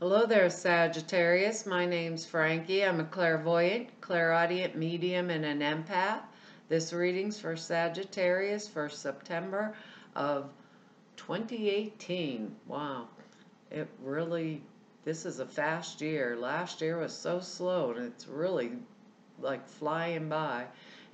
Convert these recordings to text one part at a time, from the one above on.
Hello there, Sagittarius. My name's Frankie. I'm a clairvoyant, clairaudient, medium, and an empath. This reading's for Sagittarius for September of 2018. Wow. This is a fast year. Last year was so slow, and it's really like flying by.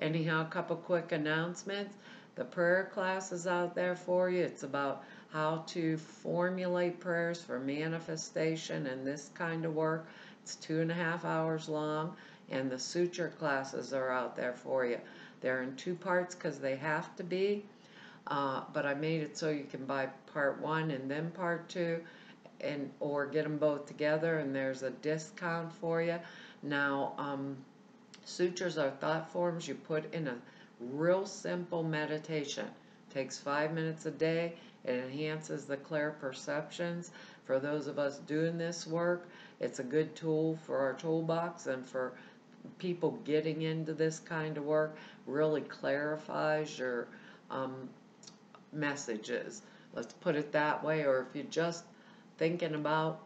Anyhow, a couple quick announcements. The prayer class is out there for you. It's about how to formulate prayers for manifestation and this kind of work. It's 2.5 hours long, and the suture classes are out there for you. They're in 2 parts because they have to be, but I made it so you can buy part 1 and then part 2, or get them both together, and there's a discount for you. Now, sutures are thought forms you put in a real simple meditation. Takes 5 minutes a day. It enhances the clear perceptions. For those of us doing this work, it's a good tool for our toolbox, and for people getting into this kind of work, really clarifies your messages. Let's put it that way. Or if you're just thinking about,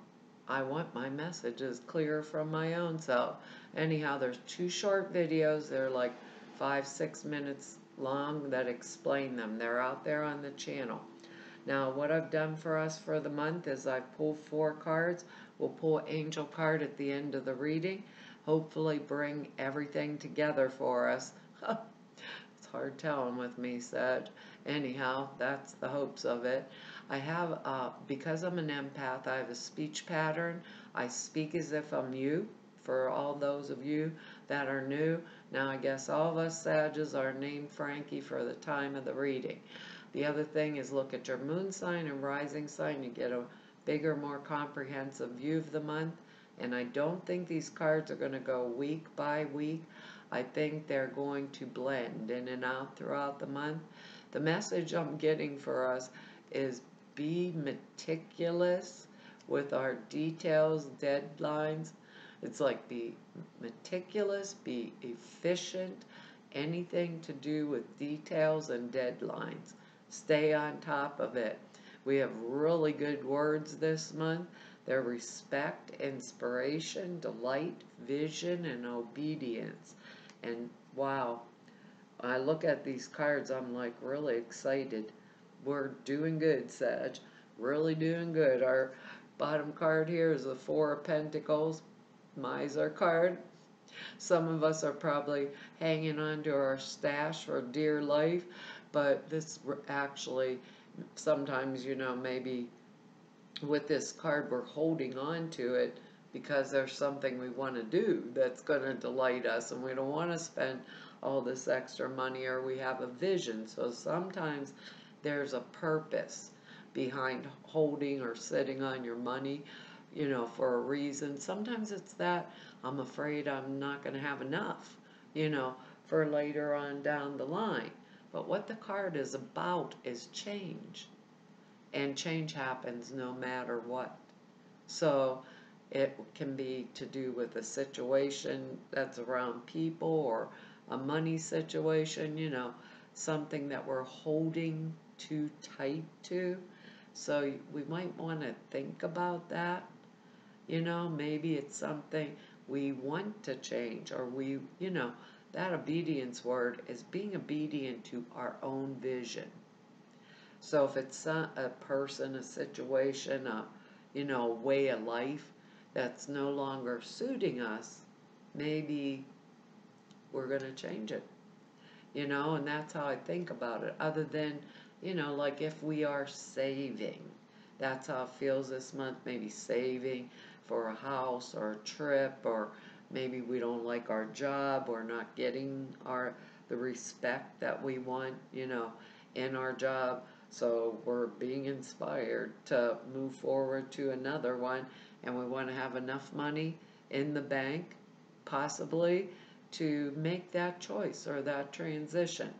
I want my messages clear from my own self. Anyhow, there's 2 short videos. They're like 5-6 minutes long that explain them. They're out there on the channel. Now, what I've done for us for the month is I've pulled 4 cards. We'll pull an angel card at the end of the reading. Hopefully bring everything together for us. It's hard telling with me, Sag. Anyhow, that's the hopes of it. I have, because I'm an empath, I have a speech pattern. I speak as if I'm you, for all those of you that are new. Now, I guess all of us Sages are named Frankie for the time of the reading. The other thing is look at your moon sign and rising sign. You get a bigger, more comprehensive view of the month. And I don't think these cards are going to go week by week. I think they're going to blend in and out throughout the month. The message I'm getting for us is be meticulous with our details, deadlines. It's like be meticulous, be efficient, anything to do with details and deadlines. Stay on top of it. We have really good words this month. They're respect, inspiration, delight, vision, and obedience. And wow, I look at these cards, I'm like really excited. We're doing good, Sag. Really doing good. Our bottom card here is the 4 of Pentacles, Miser card. Some of us are probably hanging on to our stash for dear life, but this actually, sometimes, maybe with this card we're holding on to it because there's something we want to do that's going to delight us, and we don't want to spend all this extra money, or we have a vision. So sometimes there's a purpose behind holding or sitting on your money, for a reason. Sometimes it's that I'm afraid I'm not going to have enough, for later on down the line. But what the card is about is change. And change happens no matter what. So it can be to do with a situation that's around people, or a money situation, something that we're holding too tight to. So we might want to think about that. Maybe it's something we want to change, or that obedience word is being obedient to our own vision. So if it's a person, a situation, a way of life that's no longer suiting us, maybe we're going to change it, and that's how I think about it. Other than, like if we are saving, that's how it feels this month, maybe saving for a house or a trip, or maybe we don't like our job, or not getting the respect that we want, in our job. So we're being inspired to move forward to another one, and we want to have enough money in the bank, possibly, to make that choice or that transition.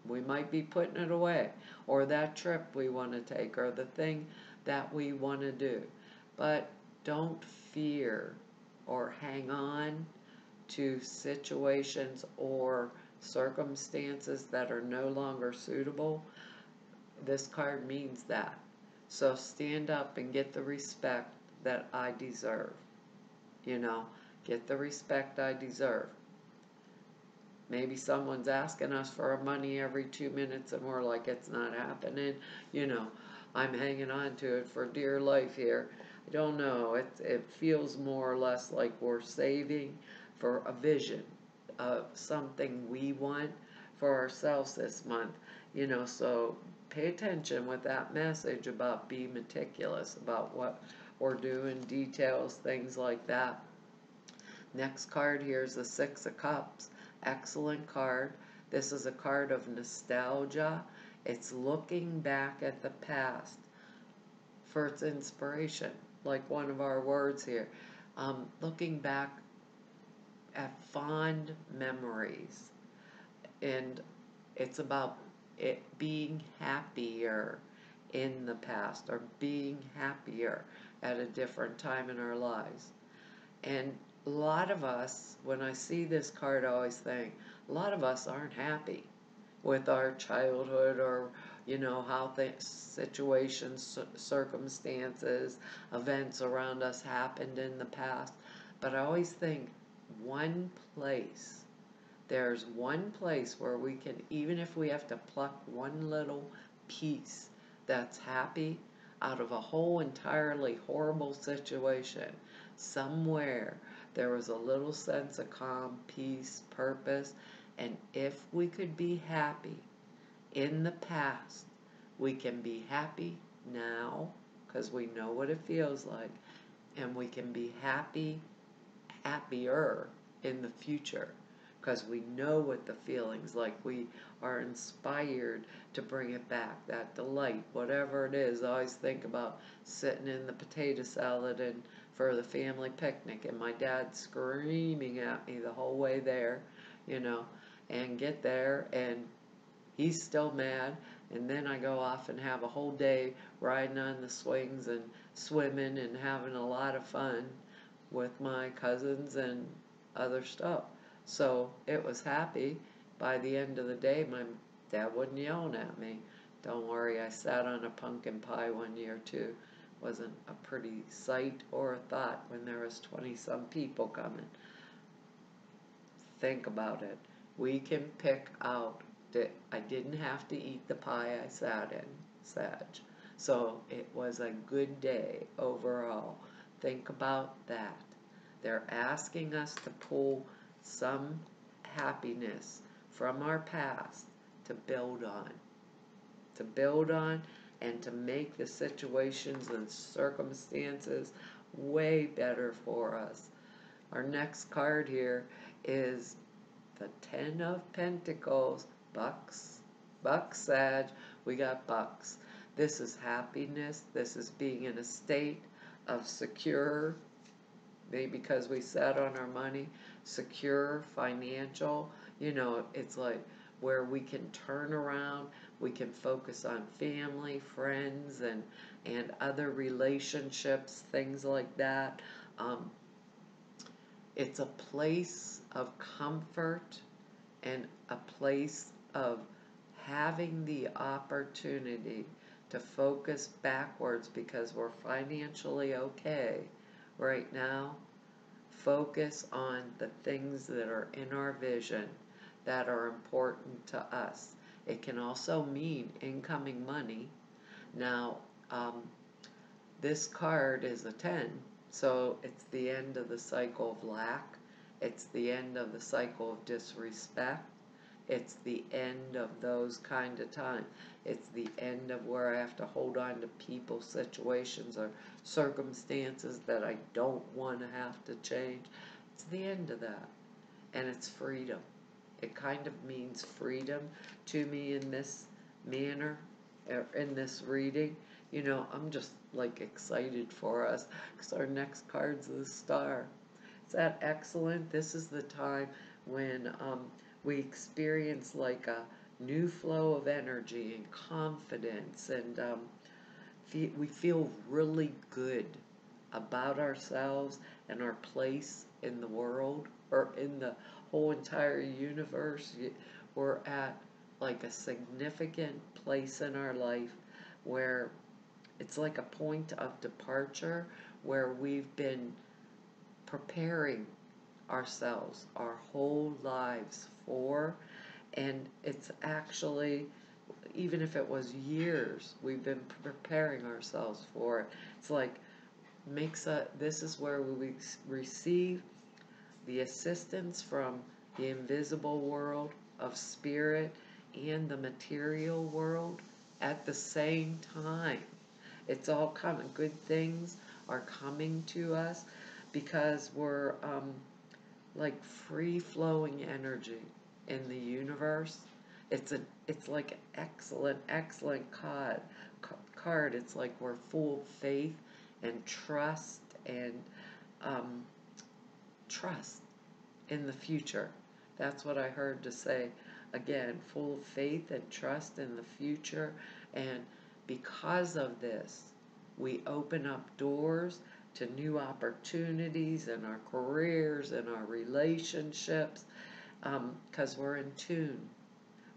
We might be putting it away, or that trip we want to take, or the thing that we want to do. But don't fear or hang on to situations or circumstances that are no longer suitable. This card means that. So stand up and get the respect that I deserve. You know, get the respect I deserve. Maybe someone's asking us for our money every 2 minutes and we're like, it's not happening. You know, I'm hanging on to it for dear life here. I don't know. It feels more or less like we're saving for a vision of something we want for ourselves this month. You know, so pay attention with that message about be meticulous about what we're doing, details, things like that. Next card here is the Six of Cups. Excellent card. This is a card of nostalgia. It's looking back at the past for its inspiration, like one of our words here. Looking back at fond memories. And it's about it being happier in the past or being happier at a different time in our lives. And a lot of us, when I see this card, I always think, a lot of us aren't happy with our childhood or, you know, how things, situations, circumstances, events around us happened in the past. But I always think one place, there's one place where we can, even if we have to pluck one little piece that's happy out of a whole entirely horrible situation, somewhere there was a little sense of calm, peace, purpose, and if we could be happy in the past, we can be happy now because we know what it feels like, and we can be happier in the future because we know what the feeling's like. We are inspired to bring it back, that delight, whatever it is. I always think about sitting in the potato salad and for the family picnic and my dad screaming at me the whole way there, you know, and get there and he's still mad, and then I go off and have a whole day riding on the swings and swimming and having a lot of fun with my cousins and other stuff. So it was happy. By the end of the day, my dad wasn't yelling at me. Don't worry, I sat on a pumpkin pie one year too. Wasn't a pretty sight or a thought when there was 20-some people coming. Think about it. We can pick out that I didn't have to eat the pie I sat in, Sag. So it was a good day overall. Think about that. They're asking us to pull some happiness from our past to build on, and to make the situations and circumstances way better for us. Our next card here is the Ten of Pentacles, Bucks, Sag, we got Bucks. This is happiness, this is being in a state of secure, maybe because we sat on our money, secure, financial, you know, it's like where we can turn around, we can focus on family, friends, and other relationships, things like that. It's a place of comfort and a place of having the opportunity to focus backwards because we're financially okay right now. Focus on the things that are in our vision that are important to us. It can also mean incoming money. Now, this card is a 10, so it's the end of the cycle of lack. It's the end of the cycle of disrespect. It's the end of those kind of times. It's the end of where I have to hold on to people, situations, or circumstances that I don't want to have to change. It's the end of that. And it's freedom. It kind of means freedom to me in this manner, in this reading. You know, I'm just like excited for us because our next card's the Star. Is that excellent? This is the time when we experience like a new flow of energy and confidence, and we feel really good about ourselves and our place in the world or in the whole entire universe. We're at like a significant place in our life where It's like a point of departure where we've been preparing ourselves our whole lives for, and it's actually, even if it was years, we've been preparing ourselves for it. It's like this is where we receive the assistance from the invisible world of spirit and the material world at the same time. It's all coming. Good things are coming to us because we're like free flowing energy in the universe. It's like an excellent card. It's like we're full of faith and um, trust in the future. That's what I heard to say. Again, full of faith and trust in the future. And because of this, we open up doors to new opportunities in our careers, in our relationships, because we're in tune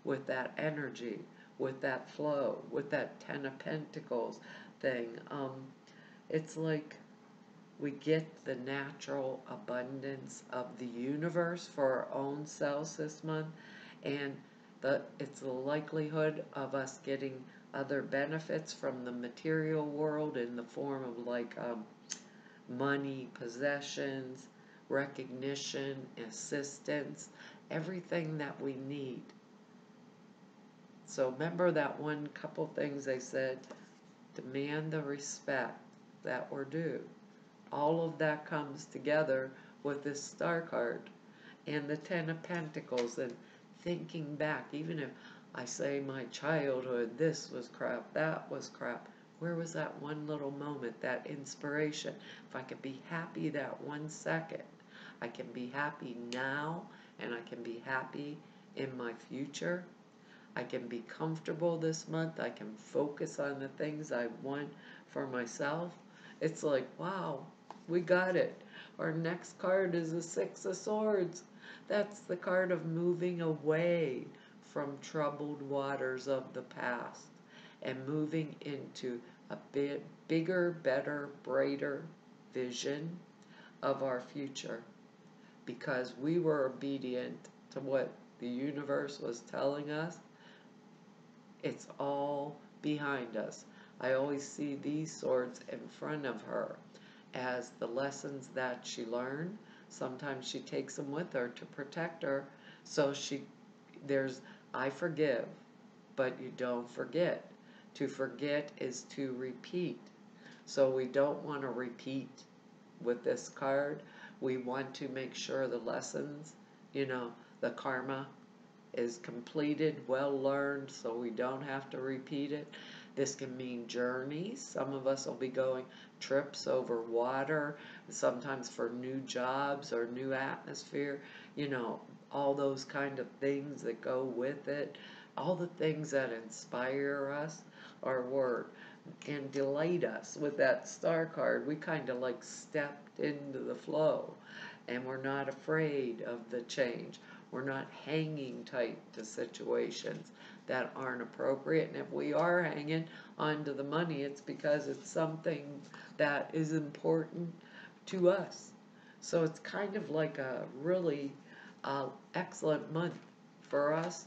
with that energy, with that flow, with that Ten of Pentacles thing. It's like we get the natural abundance of the universe for our own selves this month, and it's the likelihood of us getting other benefits from the material world in the form of like money, possessions, recognition, assistance, everything that we need. So remember that one couple things they said, demand the respect that we're due. All of that comes together with this star card and the Ten of Pentacles, and thinking back, even if I say my childhood, this was crap, that was crap, where was that one little moment, that inspiration? If I could be happy that 1 second, I can be happy now, and I can be happy in my future. I can be comfortable this month. I can focus on the things I want for myself. It's like, wow, we got it. Our next card is the Six of Swords. That's the card of moving away from troubled waters of the past and moving into a bit bigger, better, brighter vision of our future, because we were obedient to what the universe was telling us. It's all behind us. I always see these swords in front of her as the lessons that she learned. Sometimes she takes them with her to protect her. So I forgive, but you don't forget. To forget is to repeat. So we don't want to repeat with this card. We want to make sure the lessons, the karma is completed, well learned, so we don't have to repeat it. This can mean journeys. Some of us will be going trips over water, sometimes for new jobs or new atmosphere, all those kind of things that go with it, all the things that inspire us or word and delight us. With that star card, we kind of like stepped into the flow, and we're not afraid of the change. We're not hanging tight to situations that aren't appropriate. And if we are hanging on to the money, it's because it's something that is important to us. So it's kind of like a really excellent month for us,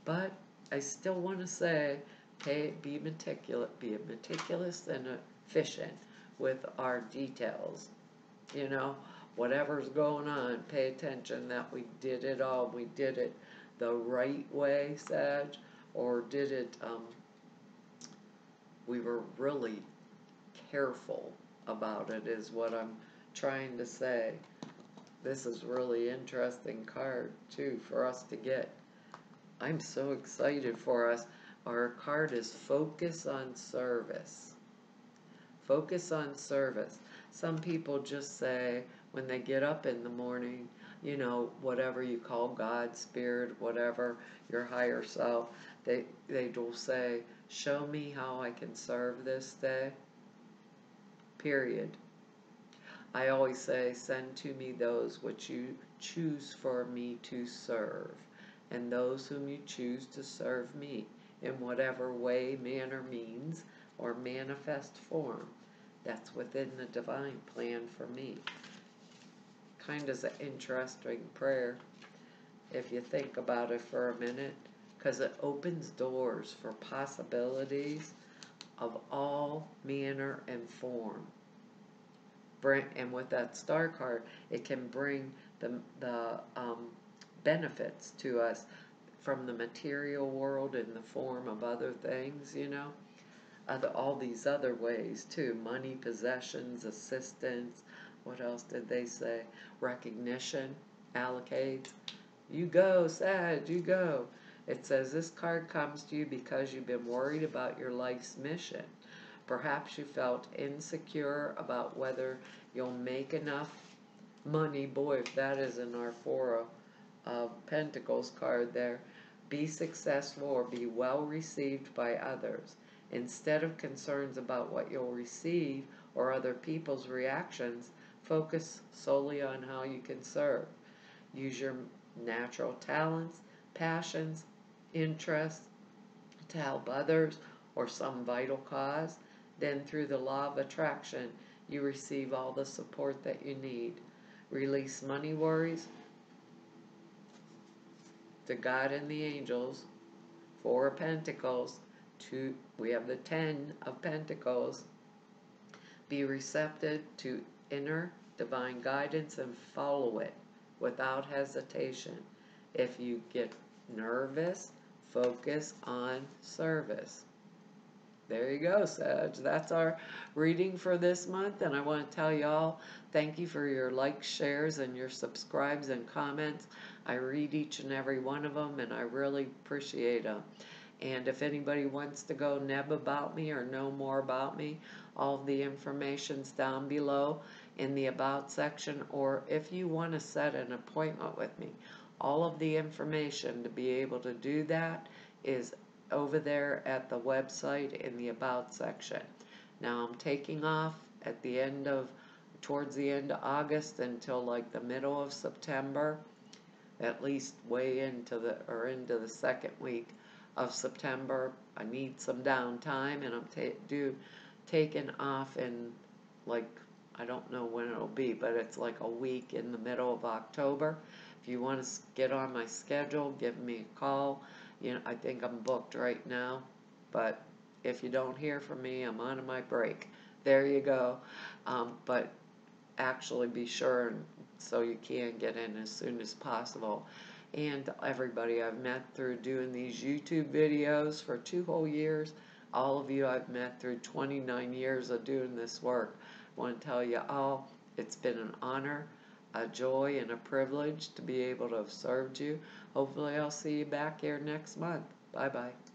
But I still want to say, be meticulous and efficient with our details, Whatever's going on, pay attention that we did it all. We did it the right way, Sag, or did it, we were really careful about it, is what I'm trying to say. This is really interesting card, too, for us to get. I'm so excited for us. Our card is Focus on Service. Focus on service. Some people just say, when they get up in the morning, whatever you call God, Spirit, whatever, your higher self, they will say, show me how I can serve this day, period. I always say, send to me those which you choose for me to serve, and those whom you choose to serve me, in whatever way, manner, means or manifest form. That's within the divine plan for me. Kind of an interesting prayer if you think about it for a minute, because it opens doors for possibilities of all manner and form. And with that star card, it can bring the benefits to us from the material world in the form of other things, all these other ways too. Money, possessions, assistance. What else did they say? Recognition, allocates. You go, Sag, you go. It says this card comes to you because you've been worried about your life's mission. Perhaps you felt insecure about whether you'll make enough money. Boy, if that isn't our Four of Pentacles card there. Be successful or be well received by others. Instead of concerns about what you'll receive or other people's reactions, focus solely on how you can serve. Use your natural talents, passions, interests to help others or some vital cause. Then through the law of attraction, you receive all the support that you need. Release money worries to God and the angels. Four of Pentacles. We have the 10 of Pentacles. Be receptive to inner divine guidance and follow it without hesitation. If you get nervous, focus on service. There you go, Sag. That's our reading for this month, and I want to tell y'all thank you for your likes, shares, and your subscribes and comments. I read each and every one of them, and I really appreciate them. And if anybody wants to go neb about me or know more about me, all of the information's down below in the About section, or if you want to set an appointment with me, all of the information to be able to do that is over there at the website in the About section. Now I'm taking off at the end of, towards the end of August until like the middle of September, at least way into the second week of September. I need some downtime, and I'm taking off in, like, I don't know when it'll be, but it's like a week in the middle of October. If you want to get on my schedule, give me a call. I think I'm booked right now, but if you don't hear from me, I'm on my break. There you go. But actually be sure so you can get in as soon as possible. And everybody I've met through doing these YouTube videos for 2 whole years, all of you I've met through 29 years of doing this work. I want to tell you all, it's been an honor, a joy, and a privilege to be able to have served you. Hopefully I'll see you back here next month. Bye-bye.